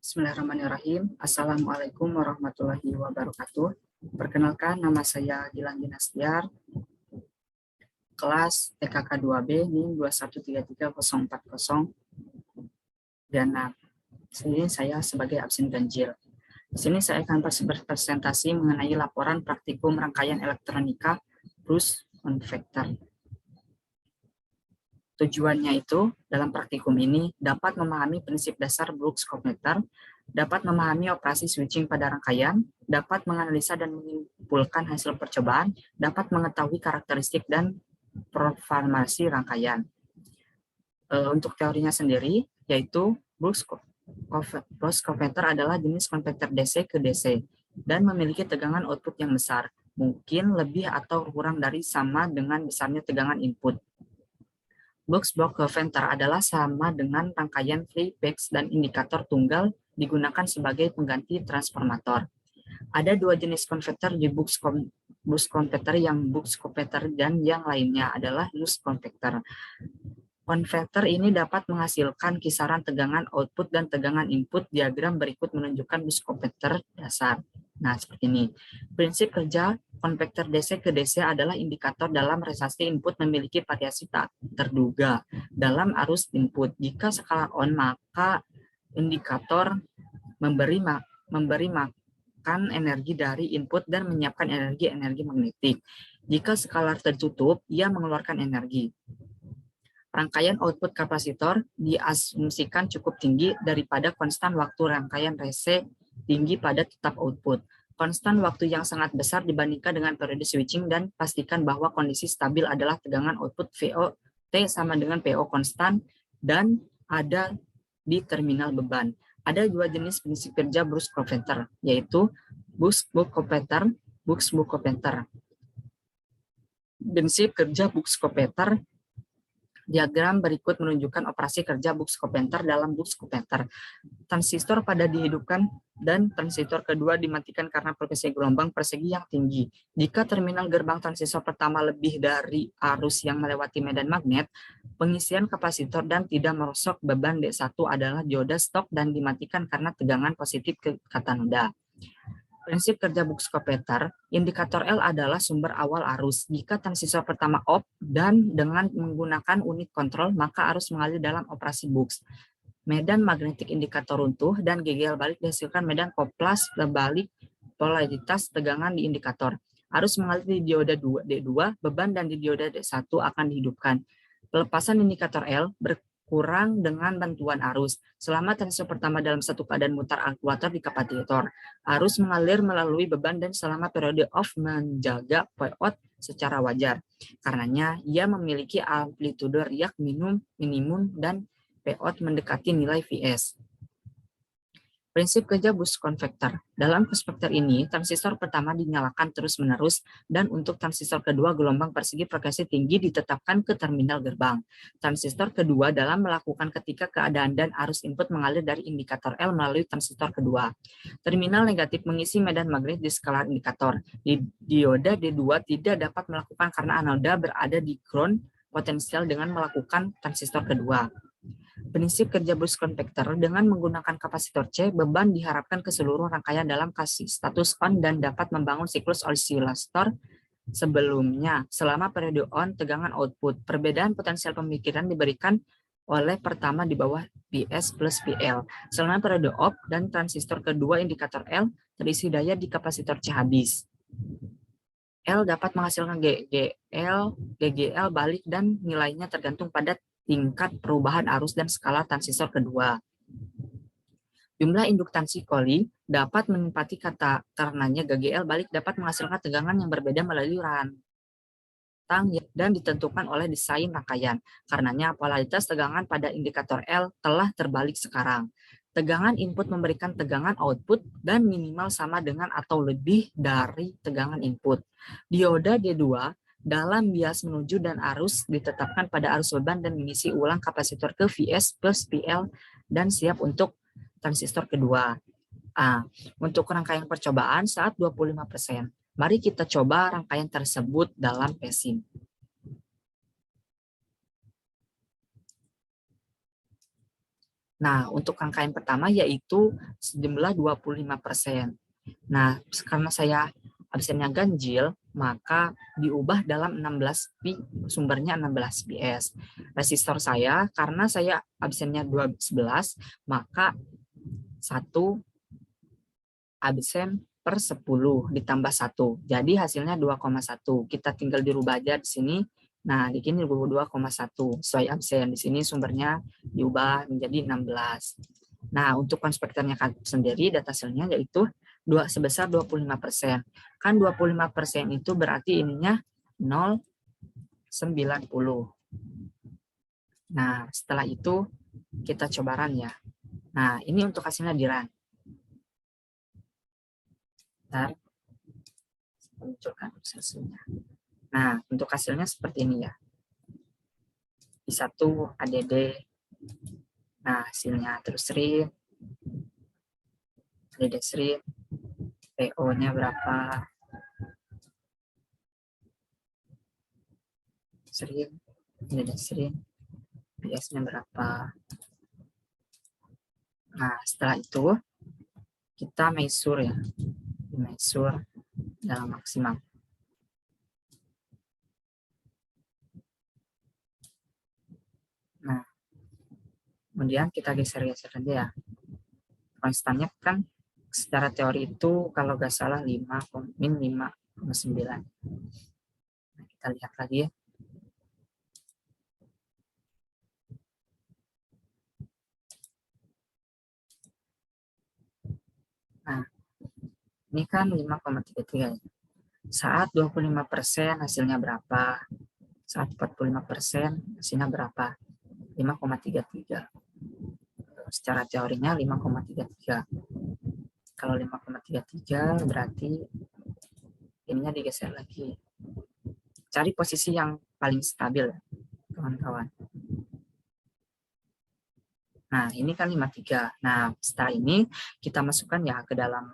Bismillahirrahmanirrahim. Assalamualaikum warahmatullahi wabarakatuh. Perkenalkan, nama saya Gilang Dinastiar, kelas TKK 2B NIM 2133040 dan 6. Di sini saya sebagai absen ganjil. Di sini saya akan berpresentasi mengenai laporan praktikum rangkaian elektronika Brooks Converter. Tujuannya itu, dalam praktikum ini, dapat memahami prinsip dasar Brooks Converter, dapat memahami operasi switching pada rangkaian, dapat menganalisa dan menyimpulkan hasil percobaan, dapat mengetahui karakteristik dan performasi rangkaian. Untuk teorinya sendiri, yaitu Brooks Converter adalah jenis konverter DC ke DC, dan memiliki tegangan output yang besar, mungkin lebih atau kurang dari sama dengan besarnya tegangan input. Brooks Converter adalah sama dengan rangkaian free base dan indikator tunggal digunakan sebagai pengganti transformator. Ada dua jenis konverter di Brooks Converter, yang Brooks Converter dan yang lainnya adalah loose converter. Konverter ini dapat menghasilkan kisaran tegangan output dan tegangan input. Diagram berikut menunjukkan Brooks Converter dasar. Nah, seperti ini. Prinsip kerja konverter DC ke DC adalah indikator dalam resistasi input memiliki variasi tak terduga dalam arus input. Jika skala on, maka indikator memberi makan energi dari input dan menyiapkan energi magnetik. Jika skala tertutup, ia mengeluarkan energi. Rangkaian output kapasitor diasumsikan cukup tinggi daripada konstan waktu rangkaian RC tinggi pada tetap output. Konstan waktu yang sangat besar dibandingkan dengan periode switching, dan pastikan bahwa kondisi stabil adalah tegangan output VOT sama dengan PO konstan dan ada di terminal beban. Ada dua jenis prinsip kerja Brooks Converter, yaitu Brooks Converter, Brooks Converter. Prinsip kerja Brooks Converter. Diagram berikut menunjukkan operasi kerja Brooks Converter dalam Brooks Converter. Transistor pada dihidupkan dan transistor kedua dimatikan karena frekuensi gelombang persegi yang tinggi. Jika terminal gerbang transistor pertama lebih dari arus yang melewati medan magnet, pengisian kapasitor dan tidak merosot beban D1 adalah dioda stop dan dimatikan karena tegangan positif ke katanoda. Prinsip kerja Brooks Converter, indikator L adalah sumber awal arus. Jika transistor pertama off dan dengan menggunakan unit kontrol, maka arus mengalir dalam operasi Brooks. Medan magnetik indikator runtuh dan GGL balik dihasilkan medan koplas terbalik polaritas tegangan di indikator. Arus mengalir di dioda D2, beban dan di dioda D1 akan dihidupkan. Pelepasan indikator L berkurang dengan bantuan arus. Selama transistor pertama dalam satu keadaan mutar aktuator di kapasitor, arus mengalir melalui beban dan selama periode off menjaga POT secara wajar. Karenanya, ia memiliki amplitude riak minimum dan POT mendekati nilai Vs. Prinsip kerja Brooks Converter. Dalam konverter ini, transistor pertama dinyalakan terus-menerus, dan untuk transistor kedua gelombang persegi frekuensi tinggi ditetapkan ke terminal gerbang. Transistor kedua dalam melakukan ketika keadaan dan arus input mengalir dari indikator L melalui transistor kedua. Terminal negatif mengisi medan magnet di skala indikator. Di dioda D2 tidak dapat melakukan karena anoda berada di ground potensial dengan melakukan transistor kedua. Prinsip kerja Brooks Converter, dengan menggunakan kapasitor C, beban diharapkan ke seluruh rangkaian dalam status on dan dapat membangun siklus osilator sebelumnya. Selama periode on, tegangan output. Perbedaan potensial pemikiran diberikan oleh pertama di bawah PS plus PL. Selama periode off dan transistor kedua indikator L, terisi daya di kapasitor C habis. L dapat menghasilkan GGL balik dan nilainya tergantung pada tingkat perubahan arus dan skala transistor kedua. Jumlah induktansi Colli dapat menempati karenanya GGL balik dapat menghasilkan tegangan yang berbeda melalui rantang dan ditentukan oleh desain rangkaian. Karenanya polaritas tegangan pada indikator L telah terbalik sekarang. Tegangan input memberikan tegangan output dan minimal sama dengan atau lebih dari tegangan input. Dioda D2 dalam bias menuju dan arus ditetapkan pada arus beban dan mengisi ulang kapasitor ke Vs plus PL dan siap untuk transistor kedua. Untuk rangkaian percobaan saat 25%. Mari kita coba rangkaian tersebut dalam PESIM. Nah, untuk angka yang pertama yaitu sejumlah 25%. Nah, karena saya absennya ganjil, maka diubah dalam 16 pi, sumbernya 16 ps. Resistor saya, karena saya absennya 11, maka 1 absen per 10 ditambah 1. Jadi hasilnya 2,1. Kita tinggal dirubah aja di sini. Nah, di sini 2,1 sesuai absen. Di sini sumbernya diubah menjadi 16. Nah, untuk konspektornya sendiri data hasilnya yaitu sebesar 25%. Kan 25% itu berarti ininya 0,90. Nah, setelah itu kita coba run ya. Nah, ini untuk hasilnya di run. Munculkan hasilnya. Nah, untuk hasilnya seperti ini ya. I1 ADD. Nah, hasilnya terus read. ADD read. PO-nya berapa? Read. ADD read. PS-nya berapa? Nah, setelah itu kita measure ya. Measure dalam maksimal. Nah, kemudian kita geser-geser aja ya. Konstannya kan secara teori itu kalau nggak salah 5,9. Nah, kita lihat lagi ya. Nah, ini kan 5,33 ya. Saat 25% hasilnya berapa? Saat 45% hasilnya berapa? 5,33. Secara teorinya 5,33. Kalau 5,33 berarti ininya digeser lagi. Cari posisi yang paling stabil, kawan-kawan. Nah, ini kan 53. Nah, setelah ini kita masukkan ya ke dalam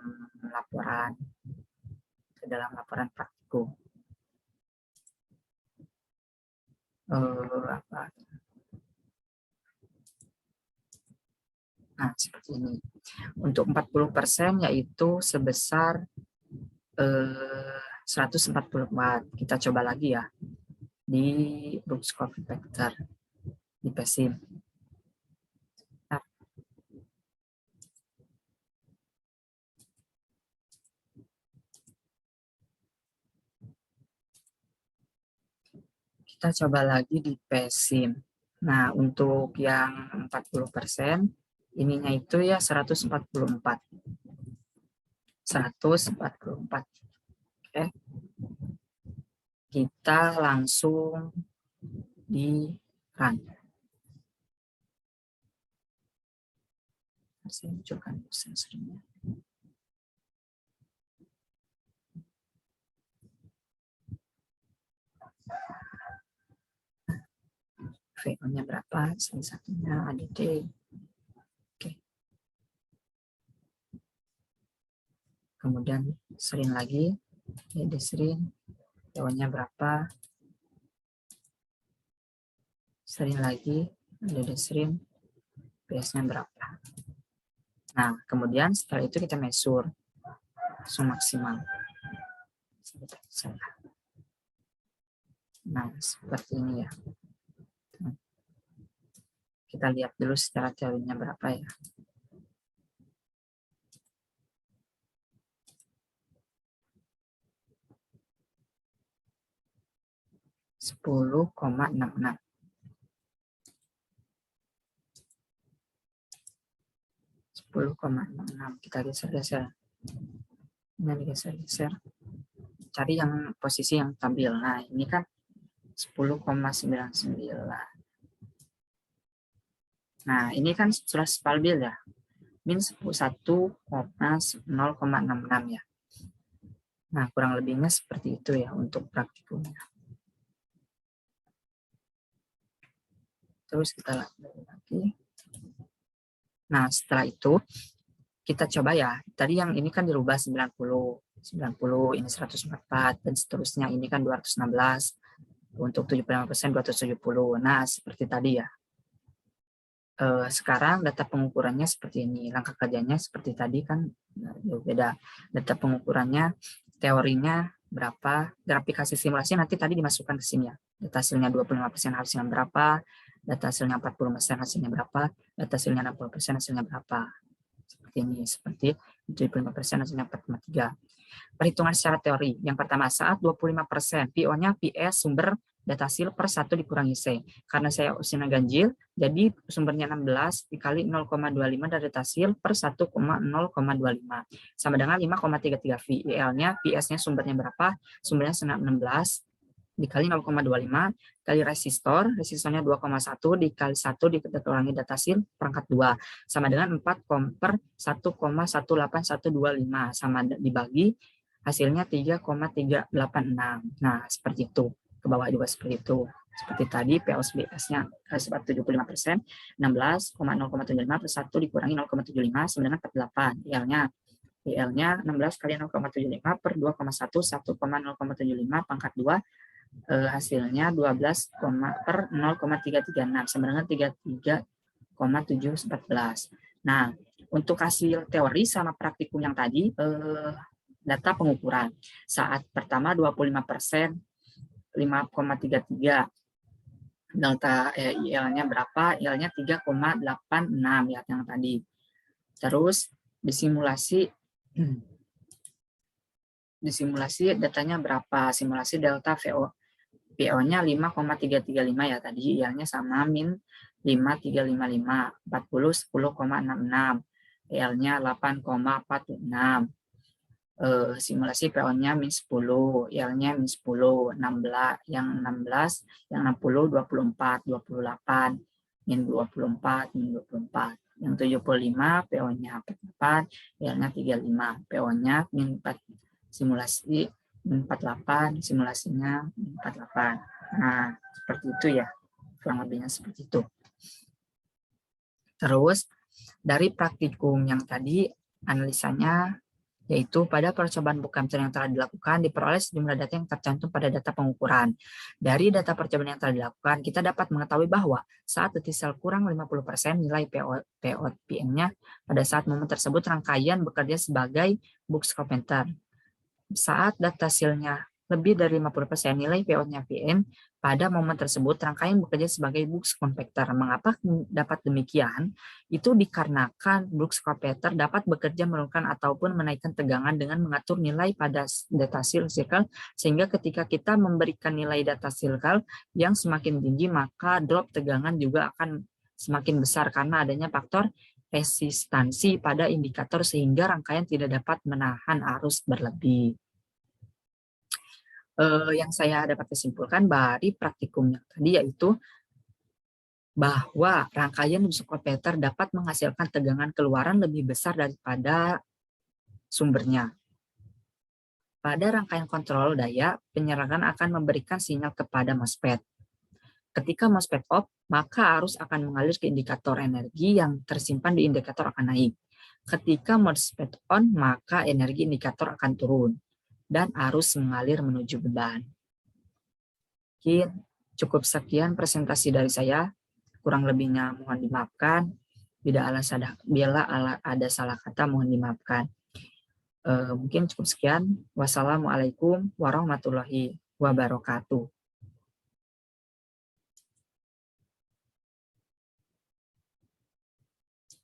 laporan. Ke dalam laporan praktikum. Nah, seperti ini. Untuk 40% yaitu sebesar 144. Kita coba lagi ya di Bookshop Vector di PESIM. Kita coba lagi di PESIM. Nah, untuk yang 40%, ininya itu ya 144. 144. Oke. Kita langsung di run. Saya munculkan sensornya. VO-nya berapa? Salah satunya ADD. Oke. Kemudian sering lagi, ADD sering. VO-nya berapa? Sering lagi, ADD sering. PS-nya berapa? Nah, kemudian setelah itu kita measure langsung maksimal. Nah, seperti ini ya. Kita lihat dulu secara teorinya berapa ya. Sepuluh koma 66. Kita geser-geser. Ini digeser-geser. Cari yang posisi yang stabil. Nah, ini kan 10,99. Nah, ini kan sudah stabil ya. Min 1,0,66 ya. Nah, kurang lebihnya seperti itu ya untuk praktikumnya. Terus kita lanjut lagi. Nah, setelah itu kita coba ya. Tadi yang ini kan dirubah 90, ini 144 dan seterusnya. Ini kan 216. Untuk 75% 270. Nah, seperti tadi ya. Sekarang data pengukurannya seperti ini, langkah kerjanya seperti tadi kan beda. Data pengukurannya, teorinya berapa, grafik hasil simulasi nanti tadi dimasukkan ke sini ya. Data hasilnya 25% hasilnya berapa, data hasilnya 40% hasilnya berapa, data hasilnya 60% hasilnya berapa. Seperti ini, seperti 75% hasilnya 4,3. Perhitungan secara teori. Yang pertama, saat 25%, PO-nya PS sumber data hasil per 1 dikurangi C. Karena saya usianya ganjil, jadi sumbernya 16 dikali 0,25 dari data hasil per 1,0,25. Sama dengan 5,33 V. IL-nya, PS-nya sumbernya berapa? Sumbernya 16 dikali 0,25 kali resistor, resistornya 2,1 dikali 1 dikurangi data hasil perangkat 2 sama dengan 4 per 1,18125 sama dibagi hasilnya 3,386. Nah, seperti itu. Ke bawah juga seperti itu. Seperti tadi POSBS-nya 75%, 16,075 plus 1 dikurangi 0,75 sama dengan 48. IL-nya 16 kali 0,75 per 2,1, 1,075 pangkat 2, hasilnya 12 per 0,336 sama dengan 33,714. Nah, untuk hasil teori sama praktikum yang tadi, data pengukuran. Saat pertama 25%, 5,33. Delta IL-nya berapa? IL-nya 3,86 ya yang tadi. Terus disimulasi datanya berapa? Simulasi delta PO-nya 5,335 ya tadi, IL-nya sama min 5,355, 40, 10,66, IL-nya 8,46. Simulasi PO-nya min 10, IL-nya min 10, 16, yang 16, yang 60, 24, 28, min 24, min 24. Yang 75, PO-nya 48, IL-nya 35, PO-nya min 4, simulasi min 48, simulasinya min 48. Nah, seperti itu ya, kurang lebihnya seperti itu. Terus, dari praktikum yang tadi, analisanya yaitu pada percobaan book capture yang telah dilakukan diperoleh sejumlah data yang tercantum pada data pengukuran. Dari data percobaan yang telah dilakukan, kita dapat mengetahui bahwa saat detik sel kurang 50% nilai POPM-nya pada saat momen tersebut rangkaian bekerja sebagai book compenter. Saat data silnya lebih dari 50% nilai PO-nya PM, pada momen tersebut rangkaian bekerja sebagai box compactor. Mengapa dapat demikian? Itu dikarenakan box compactor dapat bekerja menurunkan ataupun menaikkan tegangan dengan mengatur nilai pada data circle, sehingga ketika kita memberikan nilai data circle yang semakin tinggi, maka drop tegangan juga akan semakin besar karena adanya faktor resistansi pada indikator sehingga rangkaian tidak dapat menahan arus berlebih. Yang saya dapat kesimpulkan dari praktikum yang tadi yaitu bahwa rangkaian box compactor dapat menghasilkan tegangan keluaran lebih besar daripada sumbernya. Pada rangkaian kontrol daya, penyerangan akan memberikan sinyal kepada MOSFET. Ketika MOSFET off, maka arus akan mengalir ke indikator energi yang tersimpan di indikator akan naik. Ketika MOSFET on, maka energi indikator akan turun dan arus mengalir menuju beban. Mungkin cukup sekian presentasi dari saya. Kurang lebihnya mohon dimaafkan. Bila ada salah kata mohon dimaafkan. Mungkin cukup sekian. Wassalamualaikum warahmatullahi wabarakatuh.